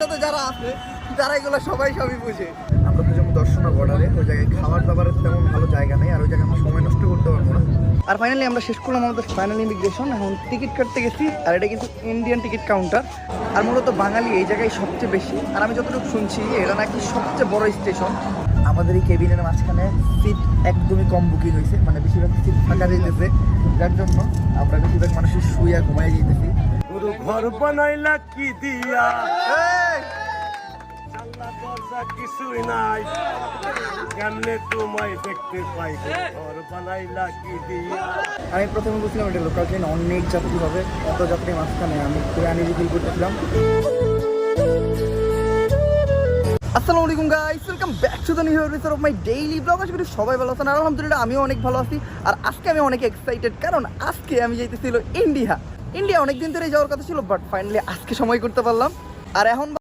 যারা আছে তারা এগুলো সবাই সবই বুঝে। আমরা তো যেমন দর্শনা বর্ডারে ওই জায়গায় খাবার দাবারের তেমন ভালো জায়গা নেই, আর ওই জায়গায় আমরা সময় নষ্ট করতে পারবো না। আর ফাইনালি আমরা শেষ করলাম আমাদের ফাইনাল ইমিগ্রেশন। এখন টিকিট কাটতে গেছি, আর এটা কিন্তু ইন্ডিয়ান টিকিট কাউন্টার। আর মূলত বাঙালি এই জায়গায় সবচেয়ে বেশি, আর আমি যতটুকু শুনছি এটা নাকি সবচেয়ে বড় স্টেশন। আমাদের এই কেবিনের মাঝখানে সিট একদমই কম বুকিং হয়েছে, মানে বেশিরভাগ সিট ফাঁকা যেতেছে, যার জন্য আমরা বেশিরভাগ মানুষের শুয়ে ঘুমাই যেতেছি। পুরো ঘর বানাইলা কি দিয়া, আল্লাহ দরজা কিছুই নাই, কেমনে তোমায় দেখতে পাই, ঘর বানাইলা কি দিয়া। আমি প্রথমে বুঝলাম এটা লোকাল ট্রেন, অনেক যাত্রী হবে, এত যাত্রী মাঝখানে আমি খুবই আনইজি ফিল করতেছিলাম। আসসালামু আলাইকুম guys, welcome back to the new episode of my daily vlog. আশা করি সবাই ভালো আছেন, আর আলহামদুলিল্লাহ আমিও অনেক ভালো আছি। আর আজকে আমি অনেক এক্সাইটেড, কারণ আজকে আমি যাইতেছিল ইন্ডিয়া। অনেকদিন ধরে যাওয়ার কথা ছিল, বাট ফাইনালি আজকে সময় করতে পারলাম। আর এখন